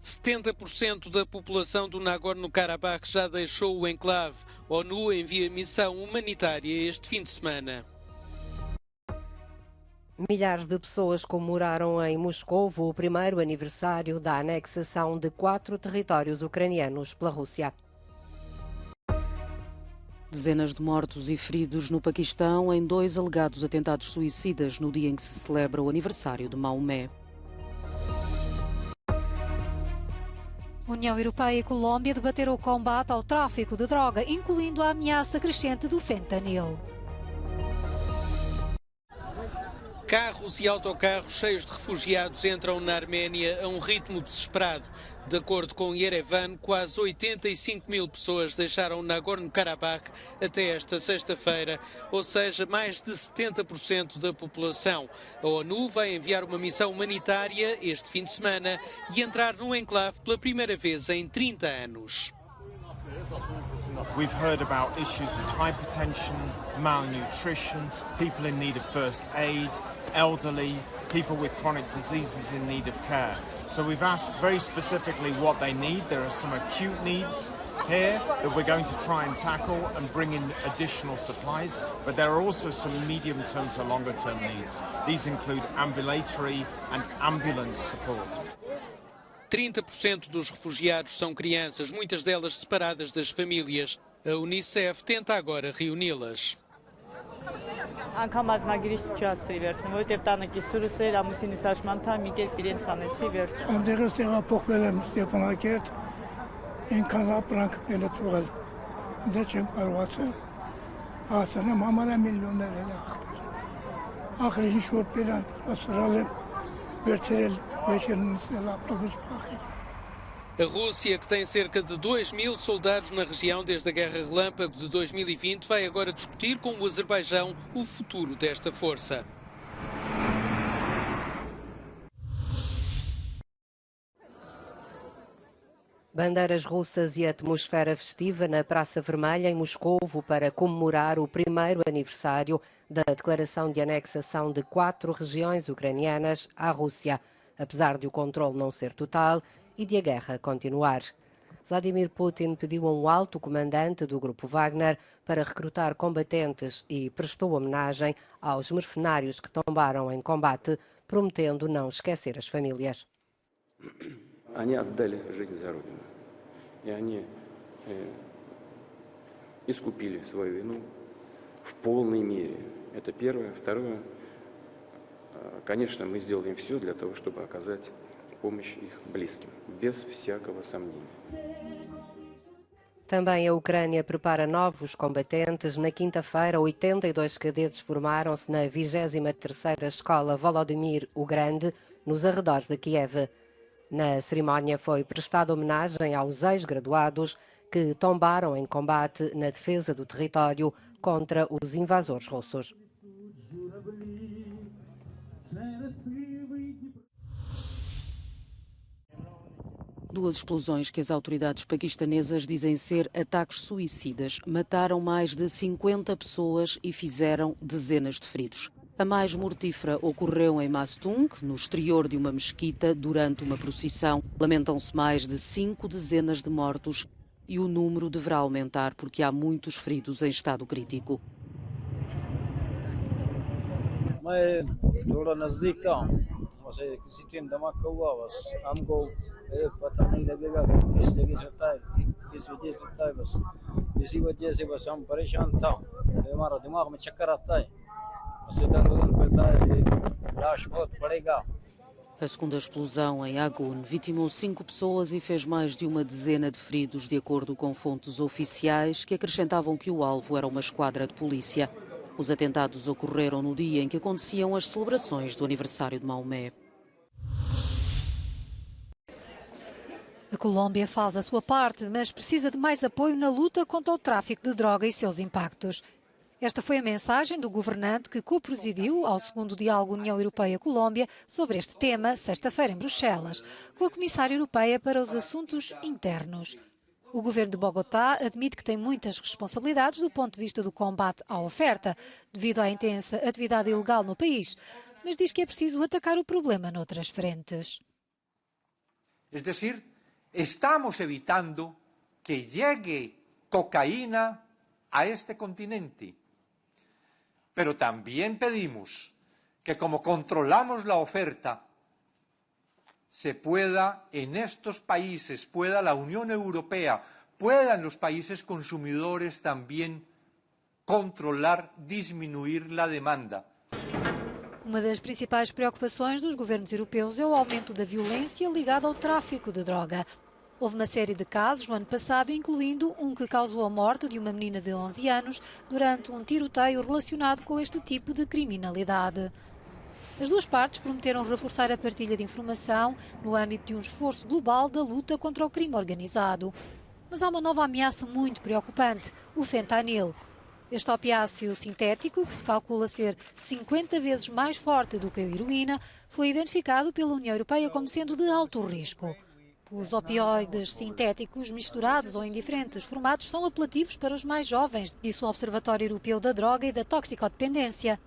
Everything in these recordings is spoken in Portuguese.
70% da população do Nagorno-Karabakh já deixou o enclave. A ONU envia missão humanitária este fim de semana. Milhares de pessoas comemoraram em Moscovo o primeiro aniversário da anexação de 4 territórios ucranianos pela Rússia. Dezenas de mortos e feridos no Paquistão em 2 alegados atentados suicidas no dia em que se celebra o aniversário de Maomé. União Europeia e Colômbia debateram o combate ao tráfico de droga, incluindo a ameaça crescente do fentanil. Carros e autocarros cheios de refugiados entram na Arménia a um ritmo desesperado. De acordo com Yerevan, quase 85 mil pessoas deixaram Nagorno-Karabakh até esta sexta-feira, ou seja, mais de 70% da população. A ONU vai enviar uma missão humanitária este fim de semana e entrar no enclave pela primeira vez em 30 anos. We've heard about issues with hypertension, malnutrition, people in need of first aid, elderly, people with chronic diseases in need of care. So we've asked very specifically what they need. There are some acute needs here that we're going to try and tackle and bring in additional supplies, but there are also some medium-term to longer-term needs. These include ambulatory and ambulance support. 30% dos refugiados são crianças, muitas delas separadas das famílias. A Unicef tenta agora reuni-las. A Rússia, que tem cerca de 2.000 soldados na região desde a Guerra Relâmpago de 2020, vai agora discutir com o Azerbaijão o futuro desta força. Bandeiras russas e atmosfera festiva na Praça Vermelha, em Moscovo, para comemorar o primeiro aniversário da declaração de anexação de 4 regiões ucranianas à Rússia, apesar de o controle não ser total e de a guerra continuar. Vladimir Putin pediu a um alto comandante do grupo Wagner para recrutar combatentes e prestou homenagem aos mercenários que tombaram em combate, prometendo não esquecer as famílias. Они отдали жизнь за Родину, и они искупили свою вину в полной мере. Это первое. Второе, конечно, мы сделаем все для того, чтобы оказать помощь их близким, без всякого сомнения. Também a Ucrânia prepara novos combatentes. Na quinta-feira, 82 cadetes formaram-se na 23ª Escola Volodymyr o Grande, nos arredores de Kiev. Na cerimónia foi prestada homenagem aos ex-graduados que tombaram em combate na defesa do território contra os invasores russos. Duas explosões que as autoridades paquistanesas dizem ser ataques suicidas mataram mais de 50 pessoas e fizeram dezenas de feridos. A mais mortífera ocorreu em Mastung, no exterior de uma mesquita, durante uma procissão. Lamentam-se mais de 5 dezenas de mortos e o número deverá aumentar porque há muitos feridos em estado crítico. A segunda explosão em Agun vitimou 5 pessoas e fez mais de uma dezena de feridos, de acordo com fontes oficiais que acrescentavam que o alvo era uma esquadra de polícia. Os atentados ocorreram no dia em que aconteciam as celebrações do aniversário de Maomé. A Colômbia faz a sua parte, mas precisa de mais apoio na luta contra o tráfico de droga e seus impactos. Esta foi a mensagem do governante que co-presidiu ao segundo diálogo União Europeia-Colômbia sobre este tema, sexta-feira em Bruxelas, com a Comissária Europeia para os Assuntos Internos. O governo de Bogotá admite que tem muitas responsabilidades do ponto de vista do combate à oferta, devido à intensa atividade ilegal no país, mas diz que é preciso atacar o problema noutras frentes. estamos evitando que llegue cocaína a este continente. Pero también pedimos que, como controlamos la oferta, se pueda en estos países, pueda la Unión Europea, puedan los países consumidores también controlar, disminuir la demanda. Uma das principais preocupações dos governos europeus é o aumento da violência ligada ao tráfico de droga. Houve uma série de casos no ano passado, incluindo um que causou a morte de uma menina de 11 anos durante um tiroteio relacionado com este tipo de criminalidade. As duas partes prometeram reforçar a partilha de informação no âmbito de um esforço global da luta contra o crime organizado. Mas há uma nova ameaça muito preocupante, o fentanil. Este opiáceo sintético, que se calcula ser 50 vezes mais forte do que a heroína, foi identificado pela União Europeia como sendo de alto risco. Os opioides sintéticos misturados ou em diferentes formatos são apelativos para os mais jovens, disse o Observatório Europeu da Droga e da Toxicodependência.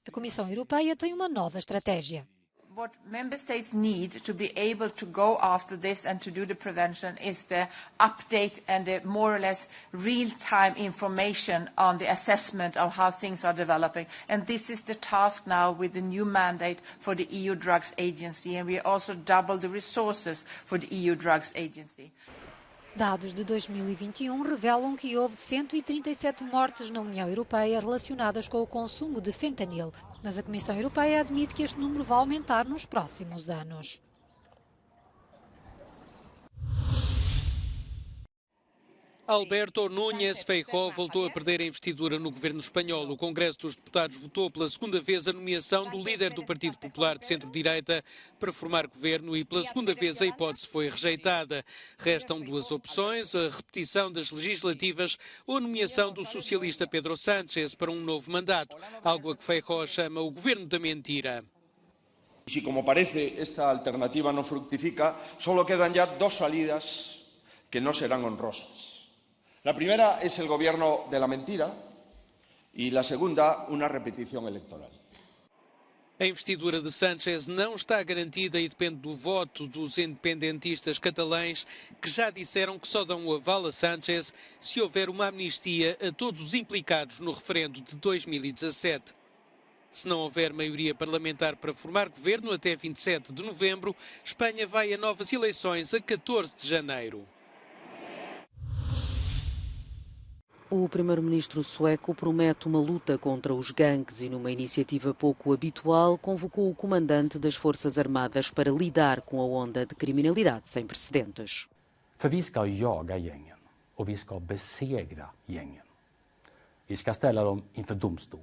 A Comissão Europeia tem uma nova estratégia. What member states need to be able to go after this and to do the prevention is the update and the more or less real-time information on the assessment of how things are developing. And this is the task now with the new mandate for the EU Drugs Agency. And we also double the resources for the EU Drugs Agency. Dados de 2021 revelam que houve 137 mortes na União Europeia relacionadas com o consumo de fentanil, mas a Comissão Europeia admite que este número vai aumentar nos próximos anos. Alberto Núñez Feijóo voltou a perder a investidura no governo espanhol. O Congresso dos Deputados votou pela segunda vez a nomeação do líder do Partido Popular de centro-direita para formar governo e pela segunda vez a hipótese foi rejeitada. Restam duas opções, a repetição das legislativas ou a nomeação do socialista Pedro Sánchez para um novo mandato, algo a que Feijóo chama o governo da mentira. Si como parece esta alternativa no fructifica, solo quedan ya dos salidas que no serán honrosas. La primera es el gobierno de la mentira y la segunda, una repetición electoral. A investidura de Sánchez não está garantida e depende do voto dos independentistas catalães, que já disseram que só dão o aval a Sánchez se houver uma amnistia a todos os implicados no referendo de 2017. Se não houver maioria parlamentar para formar governo até 27 de novembro, Espanha vai a novas eleições a 14 de janeiro. O primeiro-ministro sueco promete uma luta contra os gangues e, numa iniciativa pouco habitual, convocou o comandante das Forças Armadas para lidar com a onda de criminalidade sem precedentes. För vi ska jaga gängen och vi ska besegra gängen. Vi ska ställa dem inför domstol.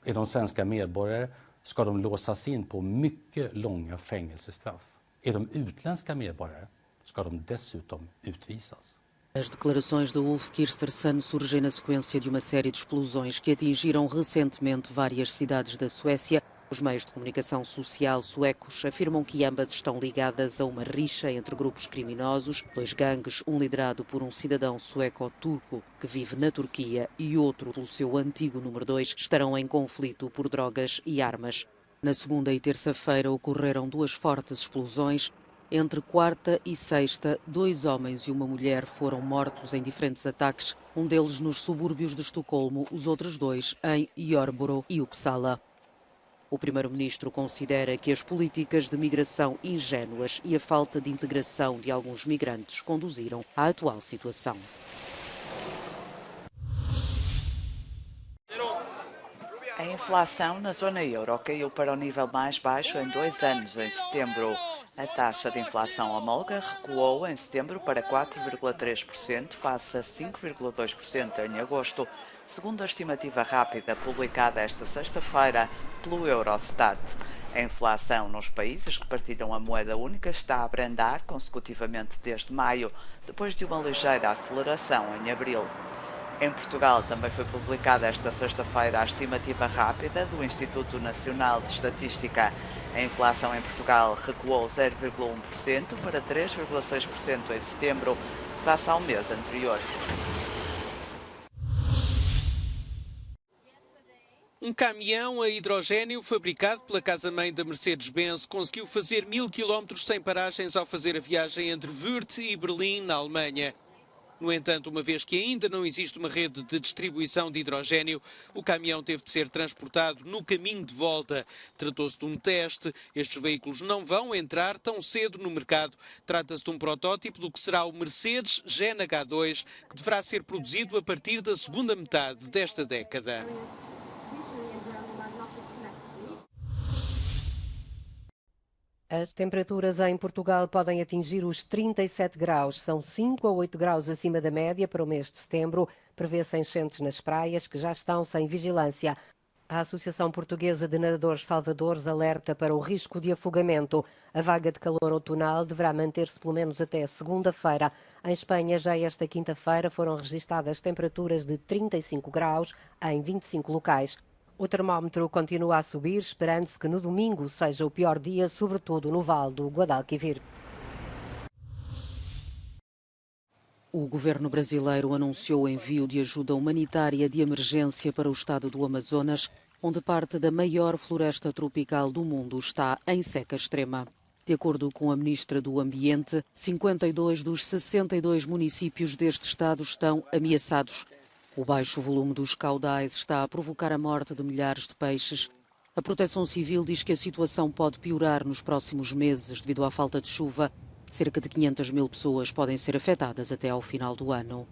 Är de svenska medborgare ska de låsas in på mycket långa fängelsestraff. Är de utländska medborgare ska de dessutom utvisas. As declarações de Ulf Kristersson surgem na sequência de uma série de explosões que atingiram recentemente várias cidades da Suécia. Os meios de comunicação social suecos afirmam que ambas estão ligadas a uma rixa entre grupos criminosos, dois gangues, um liderado por um cidadão sueco-turco que vive na Turquia e outro pelo seu antigo número 2, estarão em conflito por drogas e armas. Na segunda e terça-feira ocorreram duas fortes explosões. Entre quarta e sexta, 2 homens e uma mulher foram mortos em diferentes ataques, um deles nos subúrbios de Estocolmo, os outros 2 em Jörbro e Uppsala. O primeiro-ministro considera que as políticas de migração ingênuas e a falta de integração de alguns migrantes conduziram à atual situação. A inflação na zona euro caiu para o nível mais baixo em 2 anos, em setembro. A taxa de inflação homóloga recuou em setembro para 4,3%, face a 5,2% em agosto, segundo a estimativa rápida publicada esta sexta-feira pelo Eurostat. A inflação nos países que partilham a moeda única está a abrandar consecutivamente desde maio, depois de uma ligeira aceleração em abril. Em Portugal também foi publicada esta sexta-feira a estimativa rápida do Instituto Nacional de Estatística. A inflação em Portugal recuou 0,1% para 3,6% em setembro, face ao mês anterior. Um Um caminhão a hidrogénio fabricado pela casa-mãe da Mercedes-Benz conseguiu fazer 1000 km sem paragens ao fazer a viagem entre Wörth e Berlim, na Alemanha. No entanto, uma vez que ainda não existe uma rede de distribuição de hidrogénio, o caminhão teve de ser transportado no caminho de volta. Tratou-se de um teste. Estes veículos não vão entrar tão cedo no mercado. Trata-se de um protótipo do que será o Mercedes GNH2, que deverá ser produzido a partir da segunda metade desta década. As temperaturas em Portugal podem atingir os 37 graus. São 5 a 8 graus acima da média para o mês de setembro. Prevê-se enchentes nas praias que já estão sem vigilância. A Associação Portuguesa de Nadadores Salvadores alerta para o risco de afogamento. A vaga de calor outonal deverá manter-se pelo menos até segunda-feira. Em Espanha, já esta quinta-feira, foram registadas temperaturas de 35 graus em 25 locais. O termómetro continua a subir, esperando-se que no domingo seja o pior dia, sobretudo no Vale do Guadalquivir. O governo brasileiro anunciou o envio de ajuda humanitária de emergência para o estado do Amazonas, onde parte da maior floresta tropical do mundo está em seca extrema. De acordo com a ministra do Ambiente, 52 dos 62 municípios deste estado estão ameaçados. O baixo volume dos caudais está a provocar a morte de milhares de peixes. A Proteção Civil diz que a situação pode piorar nos próximos meses devido à falta de chuva. Cerca de 500 mil pessoas podem ser afetadas até ao final do ano.